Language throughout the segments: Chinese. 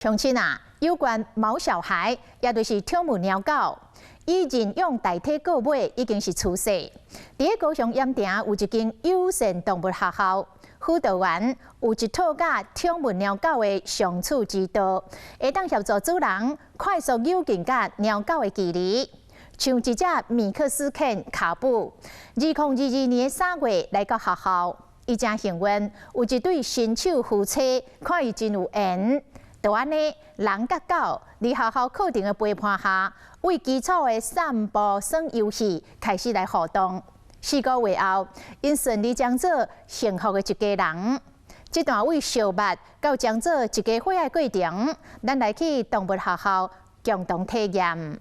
乡亲啊，有关毛小孩，也就是宠物猫狗，以认养代替购买已经是趋势。伫高雄盐埕有一间友善动物学校，辅导员有一套甲宠物猫狗的相处之道，会当协助主人快速友近甲猫狗的距离。像一只米克斯犬卡布，2022年3月来到学校，伊真幸运，有一对新手夫妻看伊真有缘。就安尼，人甲狗伫学校课程的陪伴下，为基础的散步耍游戏开始来互动。4个月后，因顺利将做幸福的一家人。这段为小麦到将做一家伙的过程，咱来去动物学校共同体验。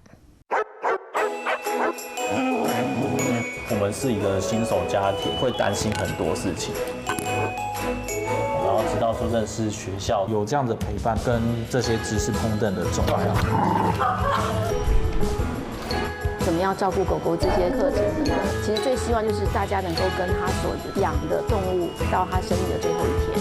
我们是一个新手家庭，会担心很多事情。然后直到说认识学校有这样的陪伴，跟这些知识同等的重要。怎么样照顾狗狗这些课程呢？其实最希望就是大家能够跟他所养的动物到他生命的最后一天。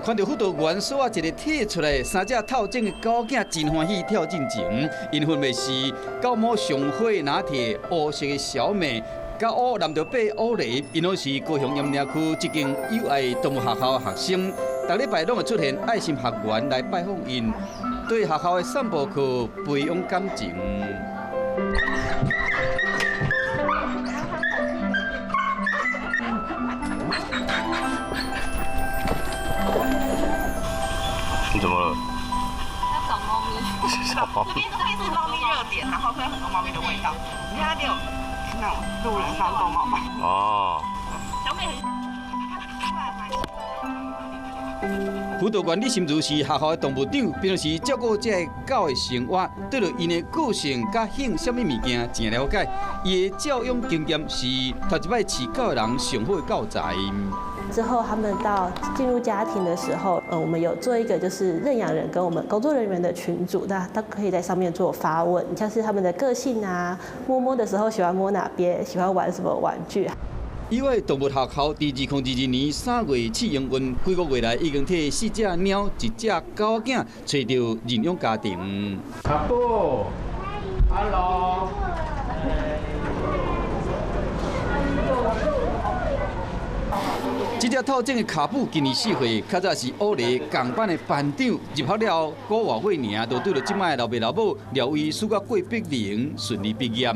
看到辅导员所一个摕出来3只套种的狗仔，真欢喜跳进前。因分别是狗母上火拿铁、乌色的小美、甲乌蓝着白乌雷，因拢是高雄盐埕区一间友爱动物学校的学生。逐礼拜拢会出现爱心学员来拜访因，对学校的散步课培养感情。你怎么了？要找猫咪。找猫咪。这边是猫咪热点，然后会有很多猫咪的味道。你看那边有那种路人放逗猫猫。哦。小美很。辅导员李心如是学校的动物长，平时照顾这个狗的生活，对着因的个性甲性什么物件真了解。伊的教养经验是头一摆饲狗的人上好的教材。之后他们进入家庭的时候，我们有做一个就是认养人跟我们工作人员的群组，那他可以在上面做发问，像是他们的个性啊，摸的时候喜欢摸哪边，喜欢玩什么玩具。友爱动物学校伫2022年3月试营运，几个月来已经替4只猫、1只狗仔找到认养家庭。卡布 ，Hello。这只套种的卡布今年4岁，较早是乌雷共班的班长，入学了5个月尔，就对着即摆老爸老母廖医师甲郭碧玲顺利毕业。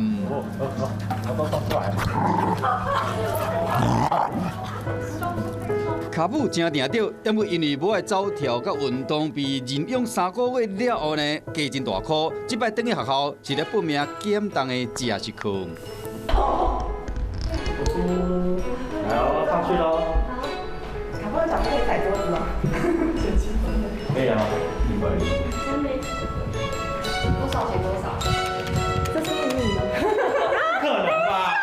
卡布真定着，因为无爱走跳甲运动，被认养3个月了后呢，加真大箍。即摆转去学校是咧报名减重的正式课。来哦，上去喽。卡布的脚可以踩桌子吗？可以啊，100。真没。多少钱多少？这是秘密吗？不可能吧？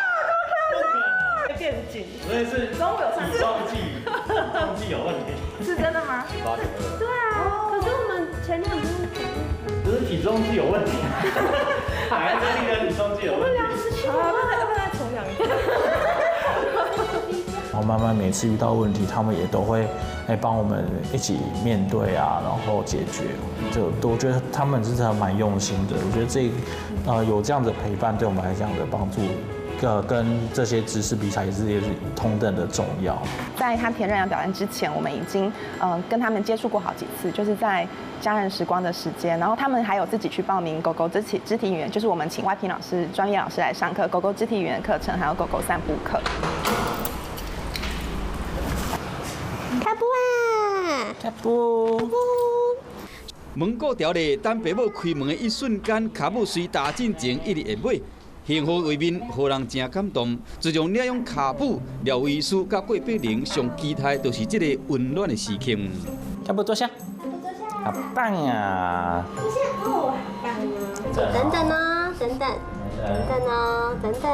不可能。变紧。所以是中午有上体重计有问题。是真的吗8.2。对啊，可是我们前2天。只是体重计有问题。还是那个体重计有问题。要不要再重量一次？然后慢慢每次遇到问题，他们也都会帮我们一起面对啊，然后解决。我觉得他们是真的蛮用心的。我觉得有这样的陪伴，对我们来讲的帮助，跟这些知识比起来也是同等的重要。在他填认养表单之前，我们已经跟他们接触过好几次，就是在家人时光的时间，然后他们还有自己去报名狗狗肢体语言，就是我们请外聘老师、专业老师来上课狗狗肢体语言课程，还有狗狗散步课。卡布啊，卡布。门固条咧，等爸母开门的一瞬间，卡布随大进前一直会尾，幸福为面，互人真感动。自从领养卡布，廖医师甲郭碧玲上期待都是这个温暖的时刻。卡布坐下，好棒啊！坐下哦，棒啊！等等呢，等等，等哦，等等，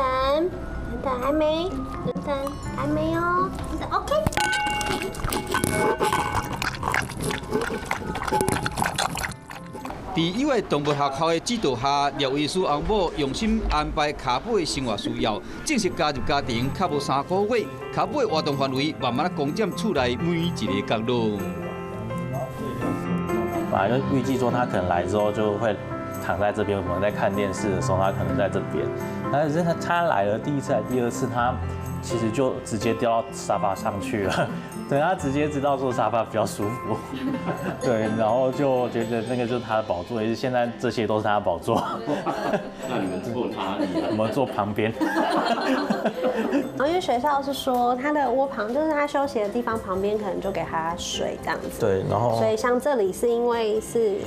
还没，等还没哦，OK。在友爱动物学校的指导下，廖医师翁某用心安排卡布的生活需要，正式加入家庭，卡无3个月，卡布的活动范围慢慢攻占厝内每一个角落。本来就预计说他可能来之后就会躺在这边，我们在看电视的时候，他可能在这边。但是他来了第一次、第二次，他其实就直接掉到沙发上去了。对，他直接知道说沙发比较舒服，对，然后就觉得那个就是他的宝座，也是现在这些都是他的宝座。那你们坐哪里？我们坐旁边。然后因为学校是说他的窝旁，就是他休息的地方旁边，可能就给他水这样子。对，然后所以像这里是因为是。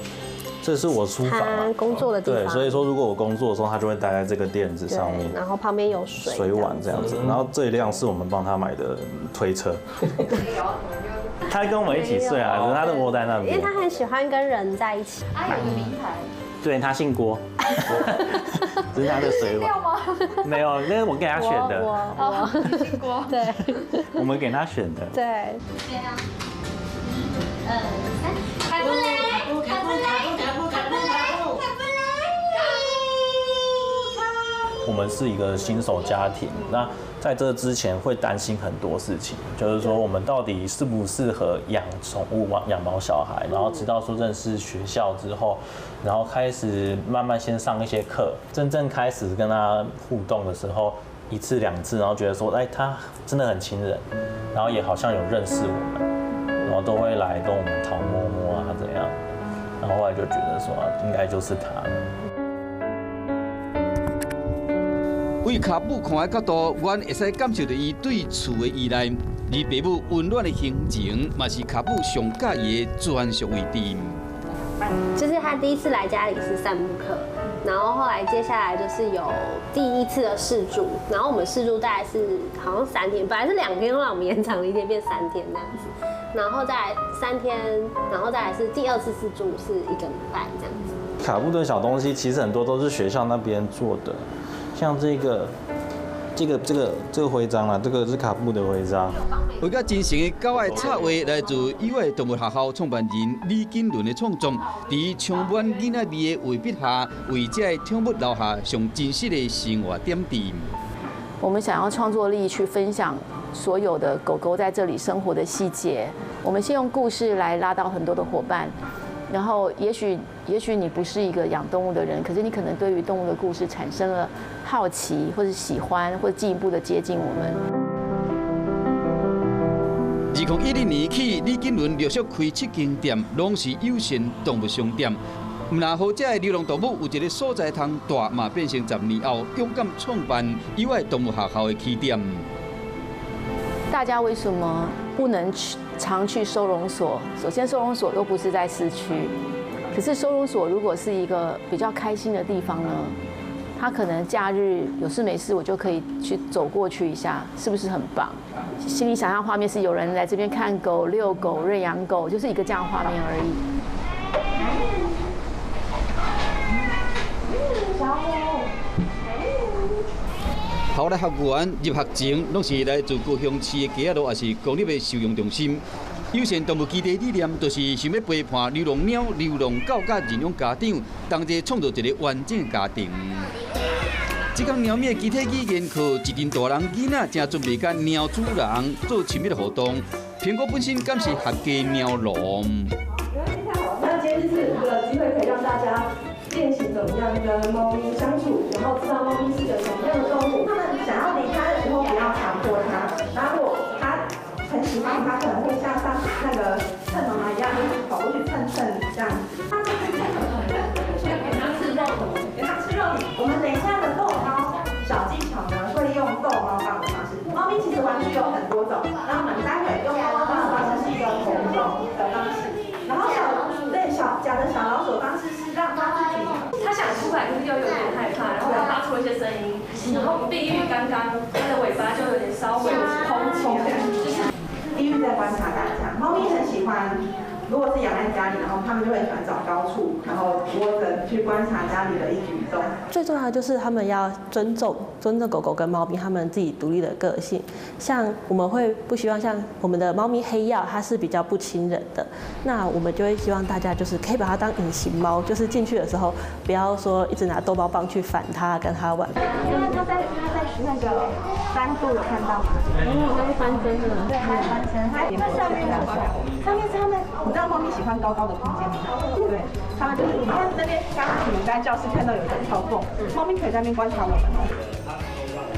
这是我书房他工作的地方，对，所以说如果我工作的时候，他就会待在这个垫子上面，然后旁边有水碗这样子，然后这一辆是我们帮他买的推车，他跟我们一起睡啊，可是他的窝在那边，因为他很喜欢跟人在一起。他有个名牌，对他姓郭，这是他的水碗，没有，那是我给他选的，你姓郭，对，我们给他选的，对。这样，1、2、3，凯布雷。我们是一个新手家庭，那在这之前会担心很多事情，就是说我们到底适不适合养宠物、养毛小孩，然后直到说认识学校之后，然后开始慢慢先上一些课，真正开始跟他互动的时候，1次2次，然后觉得说，哎，他真的很亲人，然后也好像有认识我们，然后都会来跟我们讨摸摸啊怎样，然后后来就觉得说，应该就是他。为卡布看的角度，阮会使感受到伊对厝的依赖，而爸母温暖的心情，嘛是卡布上介意的专属位置。就是他第一次来家里是散步课，然后后来接下来就是有第1次的试住，然后我们试住大概是好像3天，本来是2天，后来我们延长了1天变3天那样子，然后再来3天，然后再来是第2次试住是1个礼拜这样子。卡布的小东西其实很多都是学校那边做的。像这个徽章啊，这个是卡布的徽章。为了真诚的狗爱插画，来自友爱动物学校创办人李金伦的创作，在充满囡仔味的画笔下，为这宠物留下上真实的生活点滴。我们想要创作力去分享所有的狗狗在这里生活的细节。我们先用故事来拉到很多的伙伴。然后，也许你不是一个养动物的人，可是你可能对于动物的故事产生了好奇，或者喜欢，或者进一步的接近我们。2012年起，李金伦陆续开7间店，拢是友善动物商店。那好，这流浪动物有一个所在通大嘛，变成10年后勇敢创办友爱动物学校的起点。大家为什么不能常去收容所？首先，收容所都不是在市区，可是收容所如果是一个比较开心的地方呢，他可能假日有事没事，我就可以去走过去一下，是不是很棒？心里想象画面是有人来这边看狗、遛狗、认养狗，就是一个这样的画面而已。校内学员入学前，拢是来自高雄市的街仔路，也是公立的收容中心。友善动物基地理念，就是想要陪伴流浪猫、流浪狗甲认养家长，同齐创造一个完整的家庭。这间猫咪的集体语言课，一群大人囡仔正准备甲猫主人做亲密的互动。苹果本身敢是合家猫笼。那今天是一个机会，可以让大家练习怎么样跟猫咪相处，然后知道猫咪是个什么样的动物。他们想要离开的时候，不要强迫它。然后如果它很喜欢，它可能会像上次那个蹭妈妈一样，就是跑过去蹭这样子。它就是这样给它吃肉，给它吃肉。我们等一下的逗猫小技巧呢，会用逗猫棒的方式。猫咪其实玩具有很多种，然后我们待会用逗猫棒的方式是一个投种的方式，然后假的小老鼠的方式是让它自己。它想出来，可是又有点害怕，然后发出一些声音，然后碧玉刚刚它的尾巴就有点稍微蓬起来，就是碧玉在观察大家，猫咪很喜欢如果是养在家里，然后他们就会喜欢找高处，然后窝着去观察家里的一举一动。最重要的就是他们要尊重狗狗跟猫咪他们自己独立的个性。像我们会不希望像我们的猫咪黑曜，它是比较不亲人的，那我们就会希望大家就是可以把它当隐形猫，就是进去的时候不要说一直拿逗猫棒去反它，跟它玩。因为它在那个3度有看到吗？它会翻身的。对，它会翻身。那上面是什么？上面是他们，你知道猫咪喜欢高高的空间吗？对，他们就是你看那边，刚刚你们在教室看到有一个跳缝，猫咪可以在那边观察我们哦。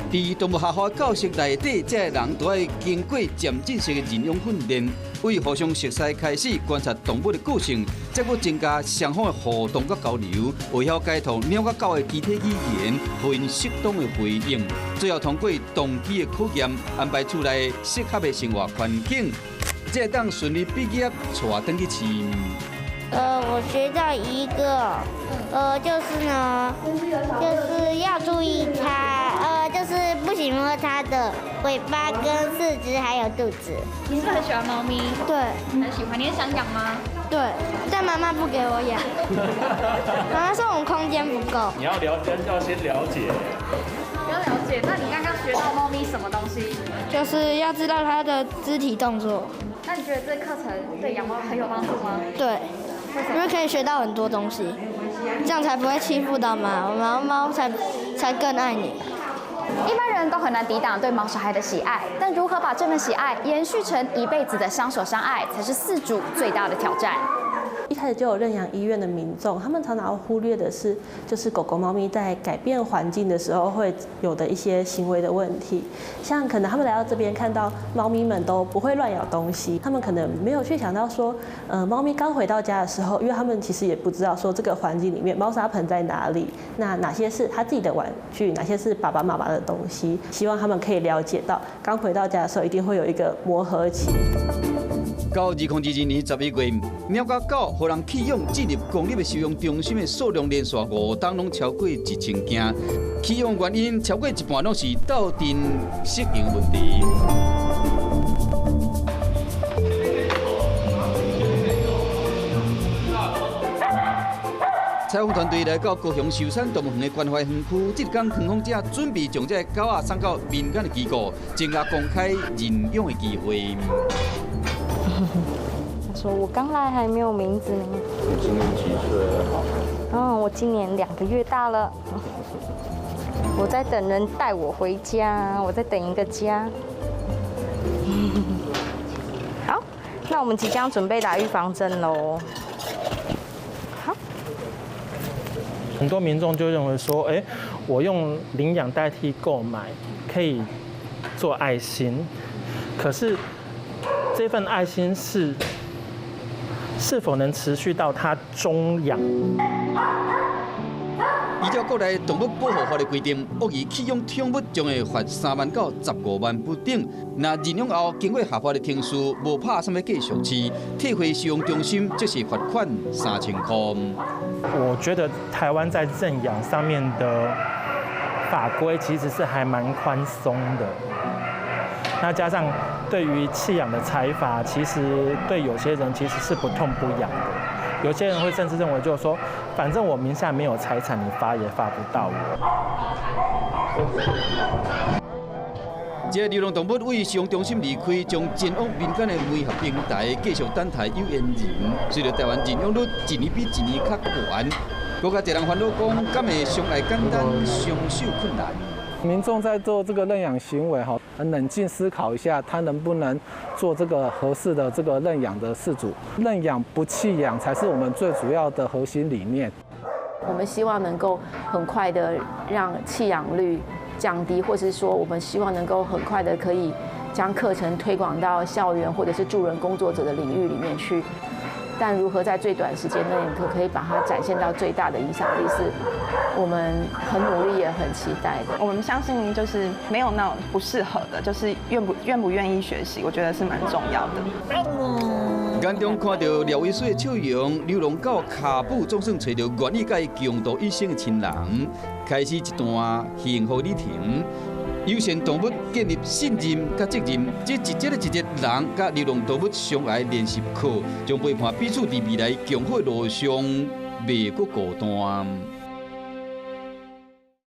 伫动物学校教室内底，这人都要经过渐进式的认养训练，为互相熟悉开始观察动物的个性，再搁增加双方的互动甲交流，会晓解读猫甲狗的肢体语言，互因适当的回应。最后通过动机的考验，安排厝内适合的生活环境，才当顺利毕业，带回去饲。我学到一个，就是呢，就是要注意它，就是不许摸它的尾巴、跟四肢还有肚子。你是不是很喜欢猫咪？对，很喜欢。你也想养吗？对，但妈妈不给我养，妈妈说我们空间不够。你要先了解。要了解。那你刚刚学到猫咪什么东西？就是要知道它的肢体动作。那你觉得这课程对养猫很有帮助吗？对。因为可以学到很多东西，这样才不会欺负到猫，然后猫才更爱你。一般人都很难抵挡对毛小孩的喜爱，但如何把这份喜爱延续成一辈子的相守相爱，才是饲主最大的挑战。一开始就有认养医院的民众，他们常常忽略的是，就是狗狗、猫咪在改变环境的时候会有的一些行为的问题。像可能他们来到这边看到猫咪们都不会乱咬东西，他们可能没有去想到说，猫咪刚回到家的时候，因为他们其实也不知道说这个环境里面猫砂盆在哪里，那哪些是他自己的玩具，哪些是爸爸妈妈的东西，希望他们可以了解到，刚回到家的时候一定会有一个磨合期。到2022年11月，猫甲狗互人弃养进入公立的收容中心的数量连续5档拢超过1000件，弃养原因超过一半拢是斗阵适应问题。采访团队来到高雄寿山动物园的关怀园区，这天园方者准备将这狗仔送到民间的机构，增加公开认养的机会。他说：“我刚来还没有名字呢。”你今年几岁了？我今年2个月大了。我在等人带我回家，我在等一个家。好，那我们即将准备打预防针喽。好。很多民众就认为说，我用领养代替购买，可以做爱心，可是这份爱心是否能持续到它终养？依照国内动物保护法的规定，恶意弃养宠物将会罚3万到15万不等。那认养后经过合法的程序，无拍什么继续饲，退回收容中心即是罚款3000块。我觉得台湾在认养上面的法规其实是还蛮宽松的。那加上对于弃养的裁罚，其实对有些人其实是不痛不痒的。有些人会甚至认为，就是说，反正我名下没有财产，你罚也罚不到我。这流浪动物为收容中心离开，将前往民间的媒合平台继续等待有缘人。随着台湾认养率一年比一年较悬，国家侪人烦恼讲，敢会上来简单，上受困难。民众在做这个认养行为哈，很冷静思考一下，他能不能做这个合适的这个认养的饲主。认养不弃养才是我们最主要的核心理念。我们希望能够很快的让弃养率降低，或是说我们希望能够很快的可以将课程推广到校园或者是助人工作者的领域里面去。但如何在最短时间内可以把它展现到最大的影响力，是我们很努力也很期待的。我们相信就是没有那种不适合的，就是愿不愿意学习，我觉得是蛮重要的。眼中看到廖伟水的笑容，流浪狗卡布总算找到愿意甲伊共度一生的亲人，开始一段幸福旅程。友善动物建立信任甲责任，这一节人甲流浪动物相爱练习课，将陪伴彼此伫未来强好路上，袂阁孤单。